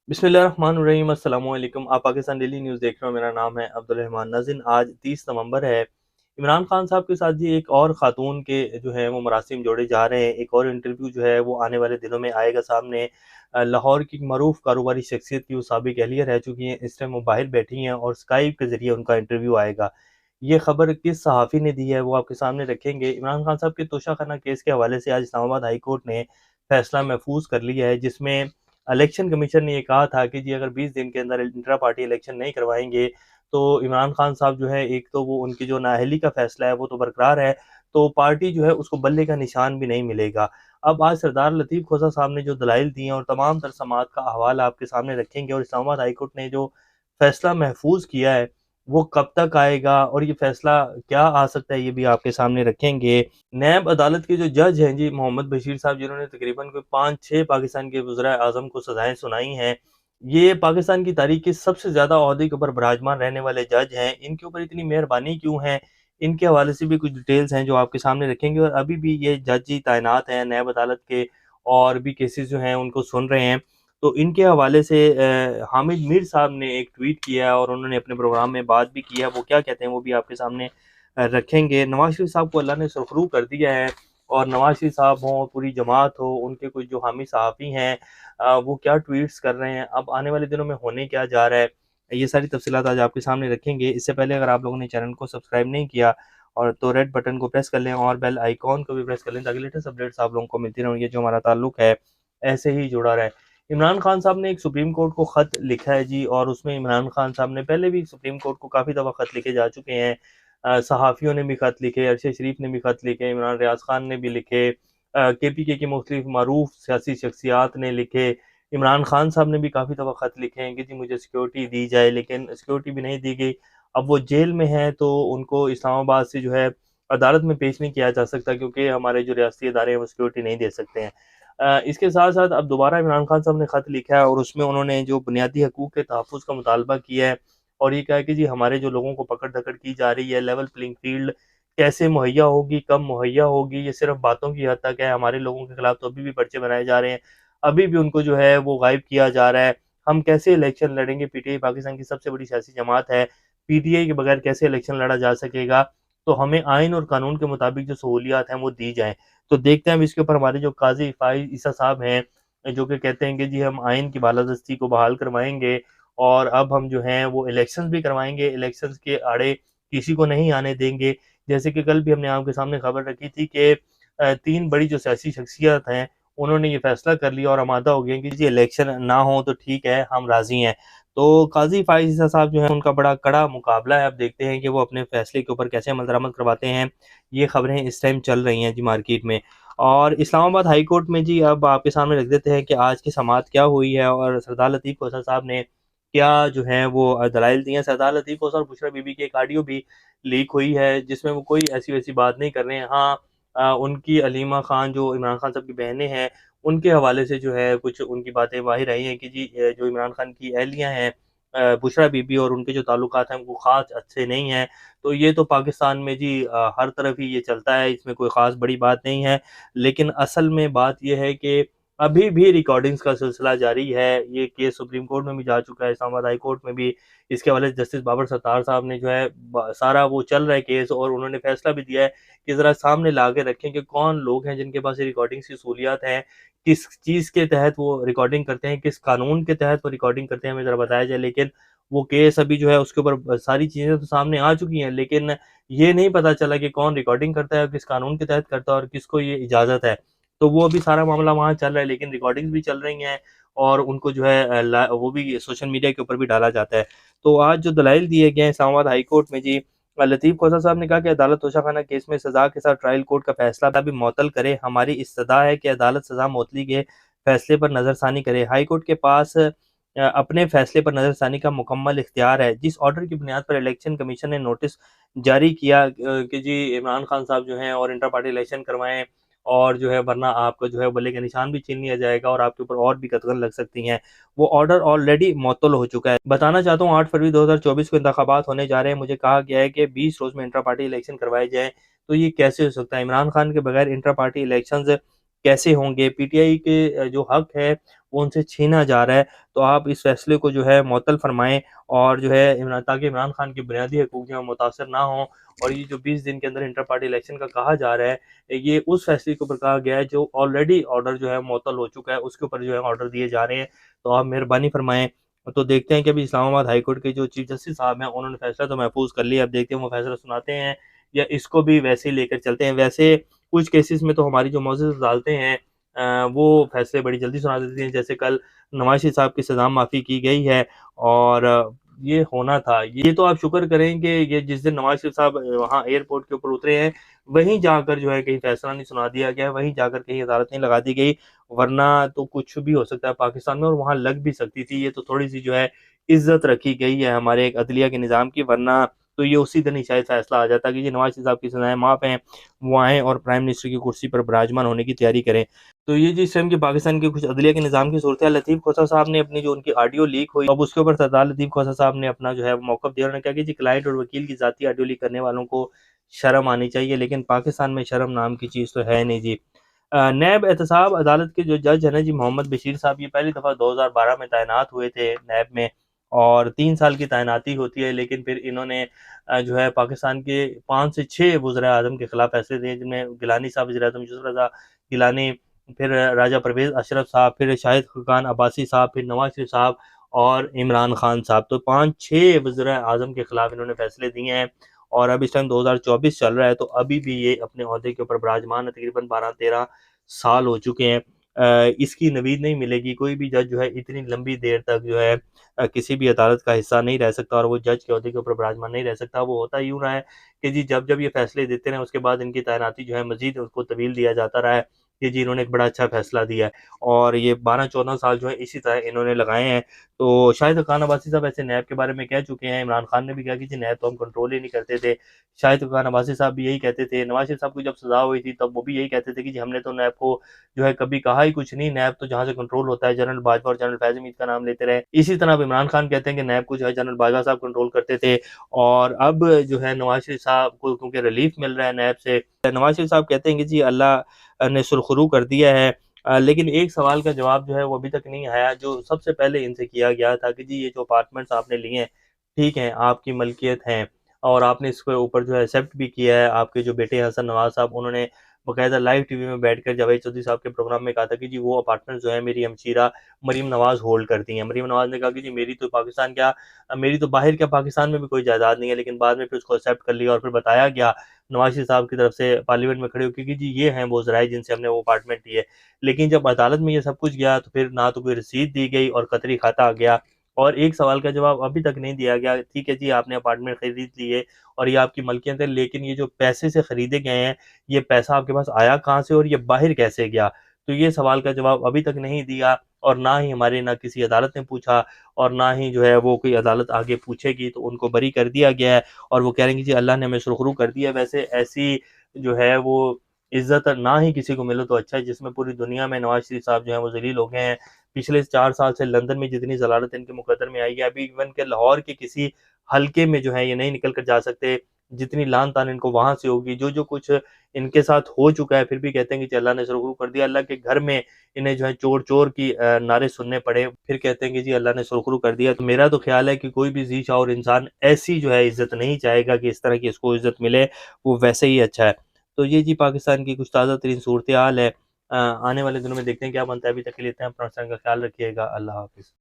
बिस्मिल्लाहिर्रहमानिर्रहीम अस्सलाम वालेकुम। आप पाकिस्तान डेली न्यूज़ देख रहे हो। मेरा नाम है अब्दुल रहमान नाज़रीन। आज 30 नवंबर है। इमरान खान साहब के साथ जी एक और ख़ातून के जो है वो मरासिम जोड़े जा रहे हैं। एक और इंटरव्यू जो है वो आने वाले दिनों में आएगा सामने। लाहौर की मरूफ कारोबारी शख्सियत की वो साबिक अहलिया रह चुकी हैं। इस टाइम वो बाहर बैठी हैं और स्काइप के ज़रिए उनका इंटरव्यू आएगा। ये खबर किस सहाफ़ी ने दी है वो आपके सामने रखेंगे। इमरान खान साहब के तोशाखाना केस के हवाले से आज इस्लामाबाद हाई कोर्ट ने फैसला महफूज कर लिया है, जिसमें इलेक्शन कमीशन ने ये कहा था कि जी अगर 20 दिन के अंदर इंट्रा पार्टी इलेक्शन नहीं करवाएँगे, तो इमरान खान साहब जो है, एक तो वो उनकी जो नाअहली का फ़ैसला है वो तो बरकरार है, तो पार्टी जो है उसको बल्ले का निशान भी नहीं मिलेगा। अब आज सरदार लतीफ़ खोसा साहब ने जो दलाइल दिए हैं और तमाम तर समाअत का अहवाल आपके सामने रखेंगे और इस्लामाबाद हाई कोर्ट ने जो फ़ैसला महफूज किया है, वो कब तक आएगा और ये फ़ैसला क्या आ सकता है, ये भी आपके सामने रखेंगे। नैब अदालत के जो जज हैं जी मोहम्मद बशीर साहब, जिन्होंने तकरीबन कोई 5-6 पाकिस्तान के वज़ीर-ए-आज़म को सज़ाएँ सुनाई हैं। ये पाकिस्तान की तारीख़ के सबसे ज़्यादा ओहदे के ऊपर विराजमान रहने वाले जज हैं। इनके ऊपर इतनी मेहरबानी क्यों है? इनके हवाले से भी कुछ डिटेल्स हैं जो आपके सामने रखेंगे और अभी भी ये जज ही तैनात हैं नैब अदालत के और भी केसेज़ जो हैं उनको सुन रहे हैं। तो इनके हवाले से हामिद मीर साहब ने एक ट्वीट किया है और उन्होंने अपने प्रोग्राम में बात भी की है। वो क्या कहते हैं वो भी आपके सामने रखेंगे। नवाज़ शरीफ साहब को अल्लाह ने सुरखरू कर दिया है और नवाज़ शरीफ साहब हों, पूरी जमात हो, उनके कुछ जो हामी सहाफ़ी हैं वो क्या ट्वीट्स कर रहे हैं, अब आने वाले दिनों में होने क्या जा रहा है, ये सारी तफ़सीलात आज आपके सामने रखेंगे। इससे पहले अगर आप लोगों ने चैनल को सब्सक्राइब नहीं किया और तो रेड बटन को प्रेस कर लें और बेल आइकॉन को भी प्रेस कर लें ताकि लेटेस्ट अपडेट्स आप लोगों को मिलती रहें। ये जो हमारा ताल्लुक है ऐसे ही जुड़ा रहे। इमरान खान साहब ने एक सुप्रीम कोर्ट को ख़त लिखा है जी और उसमें इमरान खान साहब ने पहले भी सुप्रीम कोर्ट को काफ़ी दफ़ा ख़त लिखे जा चुके हैं। सहाफ़ियों ने भी ख़त लिखे, अरशद शरीफ ने भी ख़त लिखे, इमरान रियाज़ खान ने भी लिखे, केपीके की मुख्तलिफ़ मरूफ सियासी शख्सियात ने लिखे, इमरान खान साहब ने भी काफ़ी दफ़ा ख़त लिखे हैं कि जी मुझे सिक्योरिटी दी जाए, लेकिन सिक्योरिटी भी नहीं दी गई। अब वो जेल में हैं तो उनको इस्लामाबाद से जो है अदालत में पेश नहीं किया जा सकता क्योंकि हमारे जो रियासती इदारे हैं वो सिक्योरिटी नहीं दे सकते हैं। इसके साथ-साथ अब दोबारा इमरान खान साहब ने ख़त लिखा है और उसमें उन्होंने जो बुनियादी हकूक़ के तहफ़्फ़ुज़ का मुतालबा किया है और ये कहा है कि जी हमारे जो लोगों को पकड़-धकड़ की जा रही है, लेवल प्लेइंग फ़ील्ड कैसे मुहैया होगी, कब मुहैया होगी, ये सिर्फ़ बातों की हद तक है। हमारे लोगों के खिलाफ़ तो अभी भी पर्चे बनाए जा रहे हैं, अभी भी उनको जो है वो गायब किया जा रहा है। हम कैसे इलेक्शन लड़ेंगे? पीटीआई पाकिस्तान की सबसे बड़ी सियासी जमात है, पीटीआई के बगैर कैसे इलेक्शन लड़ा जा सकेगा? तो हमें आइन और कानून के मुताबिक जो सहूलियात हैं वो दी जाएँ। तो देखते हैं अब इसके ऊपर हमारे जो काज़ी फ़ाइज़ ईसा साहब हैं, जो कि कहते हैं कि जी हम आइन की बालादस्ती को बहाल करवाएँगे और अब हम जो हैं वो इलेक्शंस भी करवाएँगे, इलेक्शंस के आड़े किसी को नहीं आने देंगे। जैसे कि कल भी हमने आपके सामने खबर रखी थी कि 3 बड़ी जो सियासी शख्सियत हैं, उन्होंने ये फैसला कर लिया और आमादा हो गए हैं कि जी इलेक्शन ना हो तो ठीक है, हम राज़ी हैं। तो काज़ी फ़ाइज़ ईसा साहब जो हैं उनका बड़ा कड़ा मुकाबला है। अब देखते हैं कि वो अपने फैसले के ऊपर कैसे अमल दरामद करवाते हैं। ये खबरें इस टाइम चल रही हैं जी मार्केट में। और इस्लामाबाद हाई कोर्ट में जी अब आपके सामने रख देते हैं कि आज की समाअत क्या हुई है और सरदार लतीफ़ खोसा साहब ने क्या जो है वो दलाइल दिए हैं। सरदार लतीफ़ खोसा और बुशरा बीबी की एक ऑडियो भी लीक हुई है जिसमें वो कोई ऐसी-वैसी बात नहीं कर रहे हैं। हाँ, उनकी अलीमा खान जो इमरान खान साहब की बहनें हैं, उनके हवाले से जो है कुछ उनकी बातें बाहिर आई हैं कि जी जो इमरान खान की अहलियाँ हैं बुशरा बीबी और उनके जो ताल्लुकात हैं वो ख़ास अच्छे नहीं हैं। तो ये तो पाकिस्तान में जी हर तरफ ही ये चलता है, इसमें कोई ख़ास बड़ी बात नहीं है। लेकिन असल में बात ये है कि अभी भी रिकॉर्डिंग्स का सिलसिला जारी है। ये केस सुप्रीम कोर्ट में भी जा चुका है, इस्लामाबाद हाई कोर्ट में भी। इसके हवाले से जस्टिस बाबर सत्तार साहब ने जो है सारा वो चल रहा है केस और उन्होंने फैसला भी दिया है कि ज़रा सामने ला के रखें कि कौन लोग हैं जिनके पास ये रिकॉर्डिंग्स की सहूलियत है, किस चीज़ के तहत वो रिकॉर्डिंग करते हैं, किस कानून के तहत वो रिकॉर्डिंग करते हैं, हमें ज़रा बताया जाए। लेकिन वो केस अभी जो है उसके ऊपर सारी चीज़ें तो सामने आ चुकी हैं, लेकिन ये नहीं पता चला कि कौन रिकॉर्डिंग करता है और किस कानून के तहत करता है और किसको ये इजाज़त है। तो वो अभी सारा मामला वहाँ चल रहा है, लेकिन रिकॉर्डिंग्स भी चल रही हैं और उनको जो है वो भी सोशल मीडिया के ऊपर भी डाला जाता है। तो आज जो दलाइल दिए गए हैं इस्लामाबाद हाई कोर्ट में जी, लतीफ़ खोसा साहब ने कहा कि अदालत तोशाखाना केस में सज़ा के साथ ट्रायल कोर्ट का फैसला भी मुअत्तल करे। हमारी इस्तदा है कि अदालत सज़ा मुअत्तली के फैसले पर नज़रसानी करे। हाई कोर्ट के पास अपने फैसले पर नज़रसानी का मुकम्मल इख्तियार है। जिस ऑर्डर की बुनियाद पर इलेक्शन कमीशन ने नोटिस जारी किया कि जी इमरान खान साहब जो हैं और इंटर पार्टी इलेक्शन करवाएँ और जो है वरना आपका जो है बल्ले का निशान भी छीन लिया जाएगा और आपके ऊपर और भी कतगन लग सकती हैं। वो ऑर्डर ऑलरेडी मुअत्तल हो चुका है। बताना चाहता हूँ 8 फरवरी 2024 को इंतखाबात होने जा रहे हैं। मुझे कहा गया है कि 20 रोज़ में इंट्रा पार्टी इलेक्शन करवाए जाएँ। तो ये कैसे हो सकता है? इमरान खान के बगैर इंट्रा पार्टी इलेक्शंस कैसे होंगे? पीटीआई के जो हक है वो उनसे छीना जा रहा है। तो आप इस फैसले को जो है मुअत्तल फरमाएँ और जो है इमरान, ताकि इमरान खान के बुनियादी हकूक़ जो है मुतासर ना हों। और ये जो 20 दिन के अंदर इंटर पार्टी इलेक्शन का कहा जा रहा है, ये उस फैसले के ऊपर कहा गया है जो ऑलरेडी ऑर्डर जो है मुअत्तल हो चुका है, उसके ऊपर जो है ऑर्डर दिए जा रहे हैं। तो आप मेहरबानी फरमाएँ। तो देखते हैं कि अभी इस्लामाबाद हाई कोर्ट के जो चीफ जस्टिस साहब हैं, उन्होंने फैसला तो महफूज़ कर लिया। अब देखते हैं वो फैसला सुनाते हैं या इसको भी वैसे ही लेकर चलते हैं। वैसे कुछ केसेस में तो हमारी जो मौजूद अदालतें हैं, वो फैसले बड़ी जल्दी सुना देती हैं। जैसे कल नवाज़ शरीफ साहब की सज़ा माफ़ी की गई है और ये होना था। ये तो आप शुक्र करें कि ये जिस दिन नवाज़ शरीफ साहब वहाँ एयरपोर्ट के ऊपर उतरे हैं, वहीं जाकर जो है कहीं फैसला नहीं सुना दिया गया है, वहीं जाकर कहीं अदालत नहीं लगा दी गई, वरना तो कुछ भी हो सकता है पाकिस्तान में और वहाँ लग भी सकती थी। ये तो थोड़ी-सी जो है इज़्ज़त रखी गई है हमारे एक अदलिया के निज़ाम की, वरना तो ये उसी दिन ही शायद फैसला आ जाता कि जी नवाज़ शरीफ साहब की सज़ाएँ माफ़ हैं, वो आएँ और प्राइम मिनिस्टर की कुर्सी पर विराजमान होने की तैयारी करें। तो ये जिस टाइम की पाकिस्तान के कुछ अदलिया के निज़ाम की सूरत-ए-हाल, लतीफ़ खोसा साहब ने अपनी जो उनकी ऑडियो लीक हुई, अब उसके ऊपर सरदार लतीफ़ खोसा साहब ने अपना जो है मौक़िफ़ दिया। उन्होंने कहा कि जी क्लाइंट और वकील की ज़ाती ऑडियो लीक करने वालों को शर्म आनी चाहिए, लेकिन पाकिस्तान में शर्म नाम की चीज़ तो है नहीं जी। नैब एहतसाब अदालत के जो जज हैं ना जी, मोहम्मद बशीर साहब, ये पहली दफ़ा 2012 में तैनात हुए थे नैब में और 3 साल की तैनाती होती है, लेकिन फिर इन्होंने जो है पाकिस्तान के 5 से 6 वज़ीर-ए-आज़म के खिलाफ फैसले दिए, जिनमें गिलानी साहब वज़ीर-ए-आज़म, यूसुफ रज़ा गिलानी, फिर राजा परवेज़ अशरफ साहब, फिर शाहिद खान अब्बासी साहब, फिर नवाज़ शरीफ साहब और इमरान खान साहब। तो 5-6 वज़ीर-ए-आज़म के खिलाफ इन्होंने फैसले दिए हैं और अब इस टाइम 2024 चल रहा है, तो अभी भी ये अपने ओहदे के ऊपर विराजमान है। तकरीबन 12-13 साल हो चुके हैं। इसकी नवीद नहीं मिलेगी। कोई भी जज जो है इतनी लंबी देर तक जो है किसी भी अदालत का हिस्सा नहीं रह सकता और वो जज के ओहदे के ऊपर विराजमान नहीं रह सकता। वो होता यूँ रहा है कि जी जब-जब ये फैसले देते रहे, उसके बाद इनकी तैनाती जो है मज़ीद उसको तवील दिया जाता रहा है कि जी इन्होंने एक बड़ा अच्छा फैसला दिया है और ये 12-14 साल जो है इसी तरह इन्होंने लगाए हैं। तो शाहिद खान अब्बासी साहब ऐसे नैब के बारे में कह चुके हैं। इमरान खान ने भी कहा कि जी नैब तो हम कंट्रोल ही नहीं करते थे। शाहिद खान अब्बासी साहब भी यही कहते थे। नवाज़ शरीफ साहब को जब सज़ा हुई थी, तब वो भी यही कहते थे कि जी हमने तो नैब को जो है कभी कहा ही कुछ नहीं, नैब तो जहाँ से कंट्रोल होता है, जनरल बाजवा और जनरल फैज़ हमीद का नाम लेते रहे। इसी तरह अब इमरान खान कहते हैं कि नैब को जो है जनरल बाजवा साहब कंट्रोल करते थे और अब जो है नवाज़ शरीफ साहब को क्योंकि रिलीफ मिल रहा है नैब से, नवाज़ शरीफ साहब कहते हैं कि जी अल्लाह ने सुरखरू कर दिया है। लेकिन एक सवाल का जवाब जो है वो अभी तक नहीं आया, जो सबसे पहले इनसे किया गया था कि जी ये जो अपार्टमेंट्स आपने लिए हैं, ठीक हैं, आपकी मलकियत हैं और आपने इसके ऊपर जो है एक्सेप्ट भी किया है। आपके जो बेटे हैं हसन नवाज़ साहब, उन्होंने बाकायदा लाइव टीवी में बैठकर जावेद चौधरी साहब के प्रोग्राम में कहा था कि जी वो अपार्टमेंट जो है मेरी हमशीरा मरीम नवाज़ होल्ड करती हैं। मरीम नवाज़ ने कहा कि जी मेरी तो पाकिस्तान क्या, मेरी तो बाहर क्या, पाकिस्तान में भी कोई जायदाद नहीं है, लेकिन बाद में फिर उसको एक्सेप्ट कर लिया और फिर बताया गया नवाज़ शरीफ साहब की तरफ से पार्लियामेंट में खड़े होके कि जी ये हैं वो ज़राए जिनसे हमने वो अपार्टमेंट ली है। लेकिन जब अदालत में ये सब कुछ गया तो फिर ना तो कोई रसीद दी गई और कतरी खाता आ गया और एक सवाल का जवाब अभी तक नहीं दिया गया। ठीक है जी, आपने अपार्टमेंट खरीद ली है और ये आपकी मलकियत है, लेकिन ये जो पैसे से खरीदे गए हैं, ये पैसा आपके पास आया कहाँ से और ये बाहर कैसे गया? तो ये सवाल का जवाब अभी तक नहीं दिया और ना ही हमारे ना किसी अदालत ने पूछा और ना ही जो है वो कोई अदालत आगे पूछेगी, तो उनको बरी कर दिया गया है और वो कह रहे हैं कि जी अल्लाह ने हमें सुरखरू कर दिया है। वैसे ऐसी जो है वो इज़्ज़त ना ही किसी को मिले तो अच्छा है, जिसमें पूरी दुनिया में नवाज़ शरीफ साहब जो हैं वो ज़लील हो गए हैं। पिछले 4 साल से लंदन में जितनी ज़लालत इनके मुकद्दर में आई है, अभी इवन के लाहौर के किसी हलके में जो है ये नहीं निकल कर जा सकते, जितनी लान-तान इनको वहाँ से होगी। जो कुछ इनके साथ हो चुका है, फिर भी कहते हैं कि जी अल्लाह ने सुरखरू कर दिया। अल्लाह के घर में इन्हें जो है चोर-चोर की नारे सुनने पड़े, फिर कहते हैं कि जी अल्लाह ने सुरखरू कर दिया। तो मेरा तो ख़्याल है कि कोई भी ज़ी शऊर इंसान ऐसी जो है इज़्ज़त नहीं चाहेगा कि इस तरह की इसको इज़्ज़त मिले, वो वैसे ही अच्छा है। तो ये जी पाकिस्तान की कुछ ताज़ा तरीन सूरत-ए-हाल है। आने वाले दिनों में देखते हैं क्या बनता है। अभी तक के लिए इतना, अपना का ख्याल रखिएगा। अल्लाह हाफ़िज़।